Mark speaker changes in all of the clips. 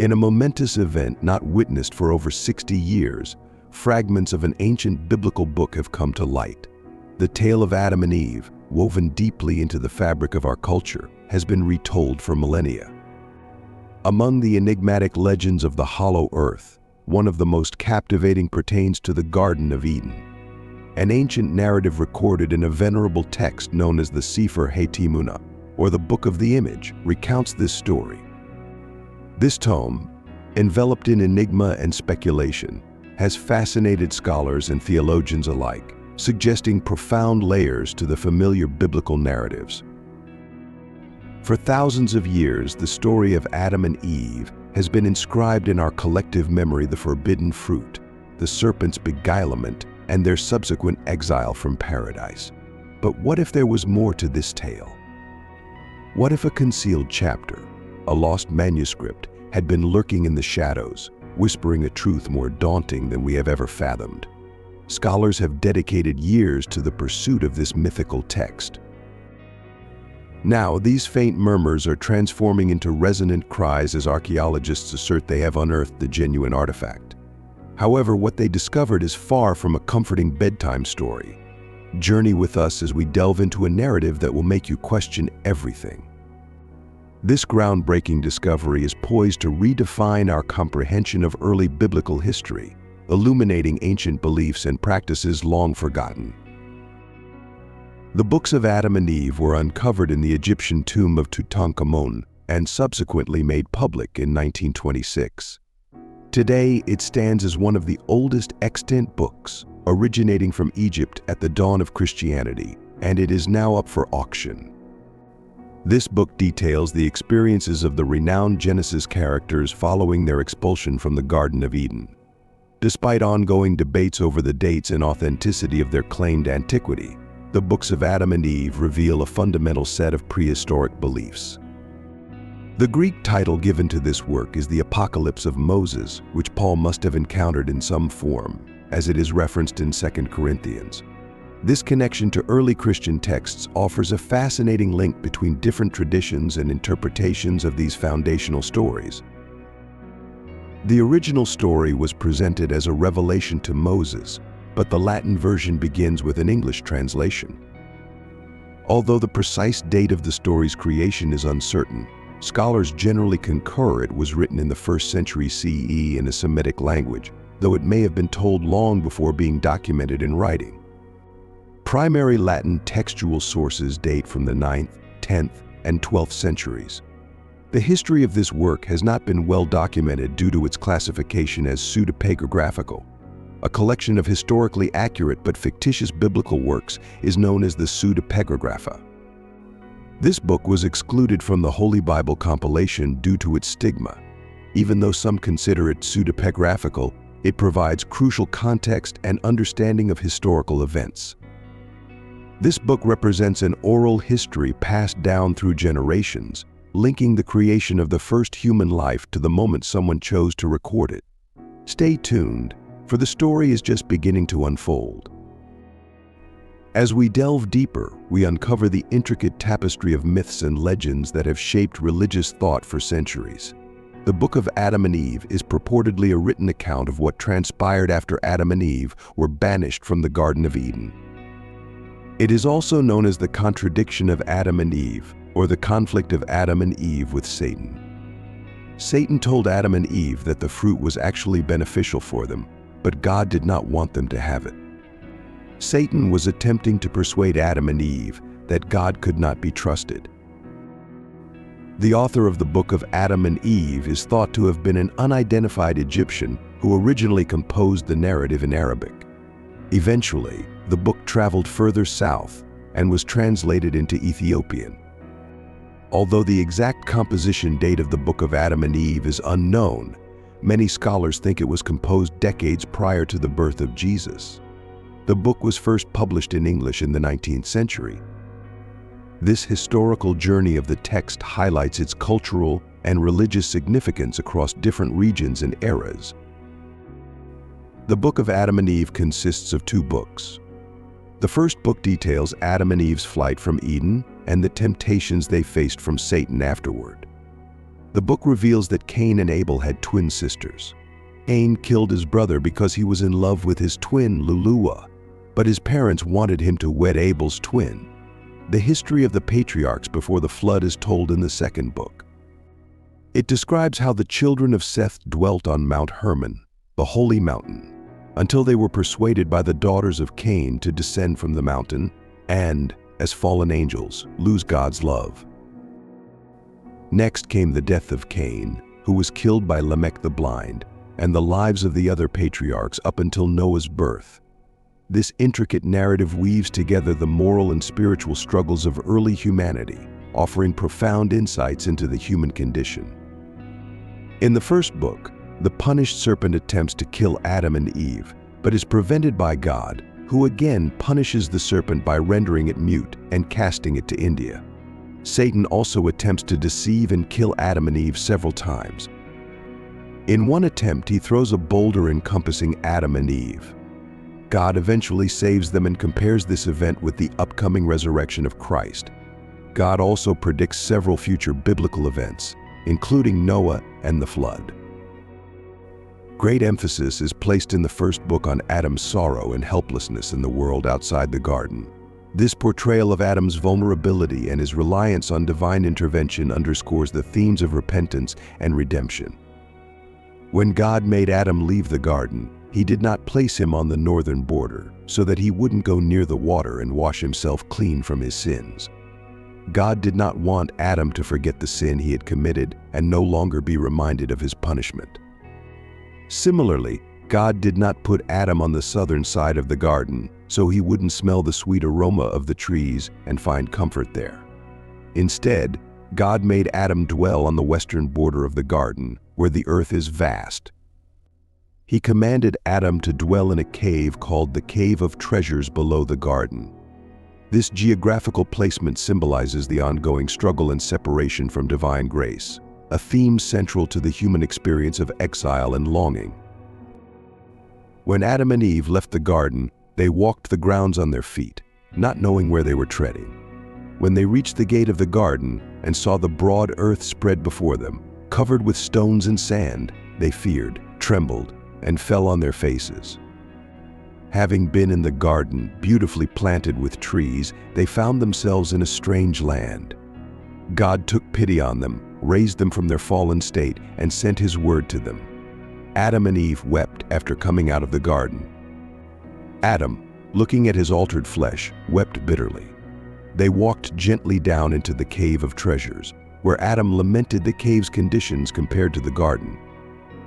Speaker 1: In a momentous event not witnessed for over 60 years, fragments of an ancient biblical book have come to light. The tale of Adam and Eve, woven deeply into the fabric of our culture, has been retold for millennia. Among the enigmatic legends of the Hollow Earth, one of the most captivating pertains to the Garden of Eden. An ancient narrative recorded in a venerable text known as the Sefer HaTimuna, or the Book of the Image, recounts this story. This tome, enveloped in enigma and speculation, has fascinated scholars and theologians alike, suggesting profound layers to the familiar biblical narratives. For thousands of years, the story of Adam and Eve has been inscribed in our collective memory: the forbidden fruit, the serpent's beguilement, and their subsequent exile from paradise. But what if there was more to this tale? What if a concealed chapter, a lost manuscript, had been lurking in the shadows, whispering a truth more daunting than we have ever fathomed? Scholars have dedicated years to the pursuit of this mythical text. Now, these faint murmurs are transforming into resonant cries as archaeologists assert they have unearthed the genuine artifact. However, what they discovered is far from a comforting bedtime story. Journey with us as we delve into a narrative that will make you question everything. This groundbreaking discovery is poised to redefine our comprehension of early biblical history, illuminating ancient beliefs and practices long forgotten. The books of Adam and Eve were uncovered in the Egyptian tomb of Tutankhamun and subsequently made public in 1926. Today, it stands as one of the oldest extant books, originating from Egypt at the dawn of Christianity, and it is now up for auction. This book details the experiences of the renowned Genesis characters following their expulsion from the Garden of Eden. Despite ongoing debates over the dates and authenticity of their claimed antiquity, the books of Adam and Eve reveal a fundamental set of prehistoric beliefs. The Greek title given to this work is the Apocalypse of Moses, which Paul must have encountered in some form, as it is referenced in 2 Corinthians. This connection to early Christian texts offers a fascinating link between different traditions and interpretations of these foundational stories. The original story was presented as a revelation to Moses, but the Latin version begins with an English translation. Although the precise date of the story's creation is uncertain, scholars generally concur it was written in the 1st century CE in a Semitic language, though it may have been told long before being documented in writing. Primary Latin textual sources date from the 9th, 10th, and 12th centuries. The history of this work has not been well documented due to its classification as pseudepigraphical. A collection of historically accurate but fictitious biblical works is known as the pseudepigrapha. This book was excluded from the Holy Bible compilation due to its stigma. Even though some consider it pseudepigraphical, it provides crucial context and understanding of historical events. This book represents an oral history passed down through generations, linking the creation of the first human life to the moment someone chose to record it. Stay tuned, for the story is just beginning to unfold. As we delve deeper, we uncover the intricate tapestry of myths and legends that have shaped religious thought for centuries. The Book of Adam and Eve is purportedly a written account of what transpired after Adam and Eve were banished from the Garden of Eden. It is also known as the contradiction of Adam and Eve, or the conflict of Adam and Eve with Satan. Satan told Adam and Eve that the fruit was actually beneficial for them, but God did not want them to have it. Satan was attempting to persuade Adam and Eve that God could not be trusted. The author of the Book of Adam and Eve is thought to have been an unidentified Egyptian who originally composed the narrative in Arabic. Eventually, the book traveled further south and was translated into Ethiopian. Although the exact composition date of the Book of Adam and Eve is unknown, many scholars think it was composed decades prior to the birth of Jesus. The book was first published in English in the 19th century. This historical journey of the text highlights its cultural and religious significance across different regions and eras. The Book of Adam and Eve consists of 2 books. The first book details Adam and Eve's flight from Eden and the temptations they faced from Satan afterward. The book reveals that Cain and Abel had twin sisters. Cain killed his brother because he was in love with his twin, Luluwa, but his parents wanted him to wed Abel's twin. The history of the patriarchs before the flood is told in the second book. It describes how the children of Seth dwelt on Mount Hermon, the holy mountain, until they were persuaded by the daughters of Cain to descend from the mountain and, as fallen angels, lose God's love. Next came the death of Cain, who was killed by Lamech the blind, and the lives of the other patriarchs up until Noah's birth. This intricate narrative weaves together the moral and spiritual struggles of early humanity, offering profound insights into the human condition. In the first book, the punished serpent attempts to kill Adam and Eve, but is prevented by God, who again punishes the serpent by rendering it mute and casting it to India. Satan also attempts to deceive and kill Adam and Eve several times. In one attempt, he throws a boulder encompassing Adam and Eve. God eventually saves them and compares this event with the upcoming resurrection of Christ. God also predicts several future biblical events, including Noah and the flood. Great emphasis is placed in the first book on Adam's sorrow and helplessness in the world outside the garden. This portrayal of Adam's vulnerability and his reliance on divine intervention underscores the themes of repentance and redemption. When God made Adam leave the garden, he did not place him on the northern border so that he wouldn't go near the water and wash himself clean from his sins. God did not want Adam to forget the sin he had committed and no longer be reminded of his punishment. Similarly, God did not put Adam on the southern side of the garden so he wouldn't smell the sweet aroma of the trees and find comfort there. Instead, God made Adam dwell on the western border of the garden, where the earth is vast. He commanded Adam to dwell in a cave called the Cave of Treasures below the garden. This geographical placement symbolizes the ongoing struggle and separation from divine grace, a theme central to the human experience of exile and longing. When Adam and Eve left the garden, they walked the grounds on their feet, not knowing where they were treading. When they reached the gate of the garden and saw the broad earth spread before them, covered with stones and sand, they feared, trembled, and fell on their faces. Having been in the garden, beautifully planted with trees, they found themselves in a strange land. God took pity on them, raised them from their fallen state, and sent his word to them. Adam and Eve wept after coming out of the garden. Adam, looking at his altered flesh, wept bitterly. They walked gently down into the Cave of Treasures, where Adam lamented the cave's conditions compared to the garden.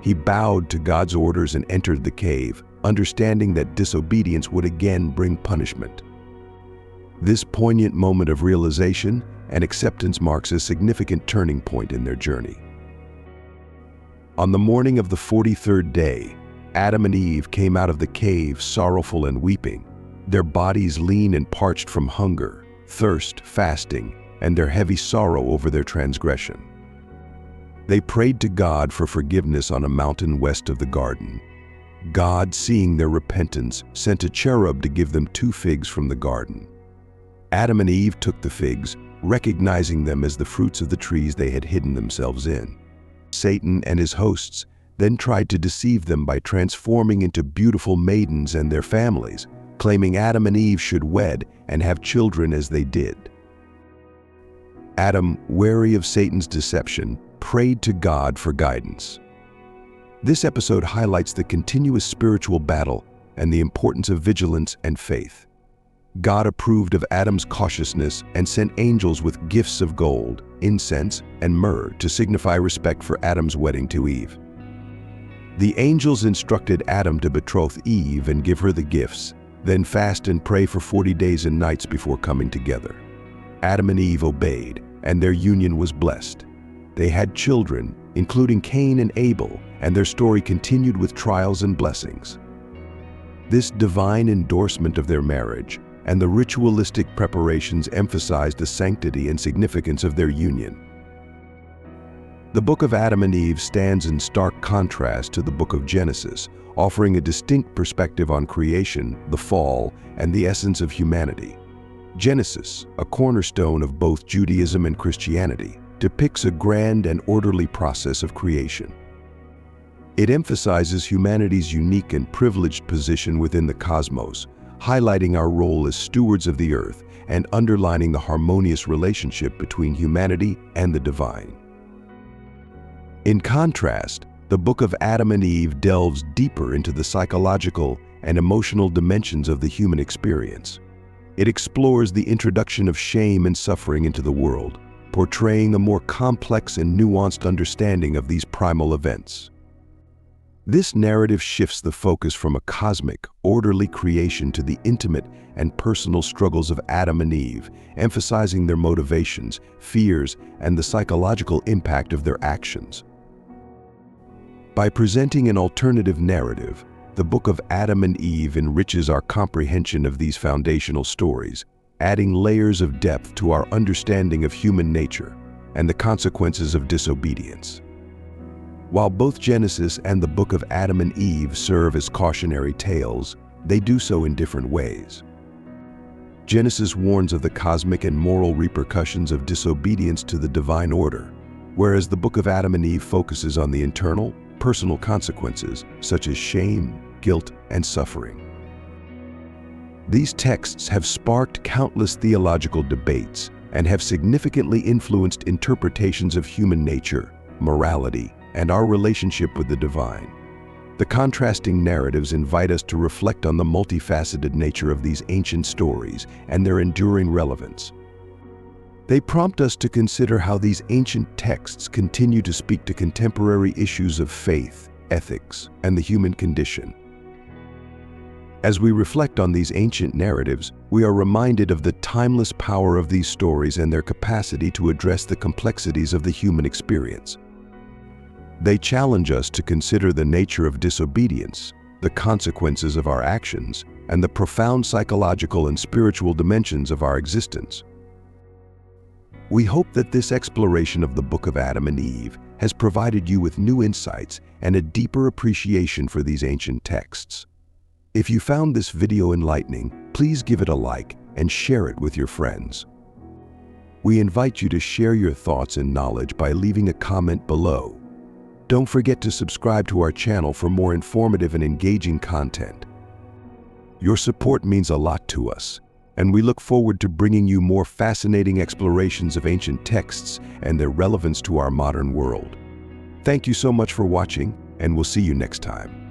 Speaker 1: He bowed to God's orders and entered the cave, understanding that disobedience would again bring punishment. This poignant moment of realization and acceptance marks a significant turning point in their journey. On the morning of the 43rd day, Adam and Eve came out of the cave sorrowful and weeping, their bodies lean and parched from hunger, thirst, fasting, and their heavy sorrow over their transgression. They prayed to God for forgiveness on a mountain west of the garden. God, seeing their repentance, sent a cherub to give them 2 figs from the garden. Adam and Eve took the figs, recognizing them as the fruits of the trees they had hidden themselves in. Satan and his hosts then tried to deceive them by transforming into beautiful maidens and their families, claiming Adam and Eve should wed and have children as they did. Adam, wary of Satan's deception, prayed to God for guidance. This episode highlights the continuous spiritual battle and the importance of vigilance and faith. God approved of Adam's cautiousness and sent angels with gifts of gold, incense, and myrrh to signify respect for Adam's wedding to Eve. The angels instructed Adam to betroth Eve and give her the gifts, then fast and pray for 40 days and nights before coming together. Adam and Eve obeyed, and their union was blessed. They had children, including Cain and Abel, and their story continued with trials and blessings. This divine endorsement of their marriage and the ritualistic preparations emphasized the sanctity and significance of their union. The Book of Adam and Eve stands in stark contrast to the Book of Genesis, offering a distinct perspective on creation, the fall, and the essence of humanity. Genesis, a cornerstone of both Judaism and Christianity, depicts a grand and orderly process of creation. It emphasizes humanity's unique and privileged position within the cosmos, highlighting our role as stewards of the earth and underlining the harmonious relationship between humanity and the divine. In contrast, the Book of Adam and Eve delves deeper into the psychological and emotional dimensions of the human experience. It explores the introduction of shame and suffering into the world, portraying a more complex and nuanced understanding of these primal events. This narrative shifts the focus from a cosmic, orderly creation to the intimate and personal struggles of Adam and Eve, emphasizing their motivations, fears, and the psychological impact of their actions. By presenting an alternative narrative, the Book of Adam and Eve enriches our comprehension of these foundational stories, adding layers of depth to our understanding of human nature and the consequences of disobedience. While both Genesis and the Book of Adam and Eve serve as cautionary tales, they do so in different ways. Genesis warns of the cosmic and moral repercussions of disobedience to the divine order, whereas the Book of Adam and Eve focuses on the internal, personal consequences such as shame, guilt, and suffering. These texts have sparked countless theological debates and have significantly influenced interpretations of human nature, morality, and our relationship with the divine. The contrasting narratives invite us to reflect on the multifaceted nature of these ancient stories and their enduring relevance. They prompt us to consider how these ancient texts continue to speak to contemporary issues of faith, ethics, and the human condition. As we reflect on these ancient narratives, we are reminded of the timeless power of these stories and their capacity to address the complexities of the human experience. They challenge us to consider the nature of disobedience, the consequences of our actions, and the profound psychological and spiritual dimensions of our existence. We hope that this exploration of the Book of Adam and Eve has provided you with new insights and a deeper appreciation for these ancient texts. If you found this video enlightening, please give it a like and share it with your friends. We invite you to share your thoughts and knowledge by leaving a comment below. Don't forget to subscribe to our channel for more informative and engaging content. Your support means a lot to us, and we look forward to bringing you more fascinating explorations of ancient texts and their relevance to our modern world. Thank you so much for watching, and we'll see you next time.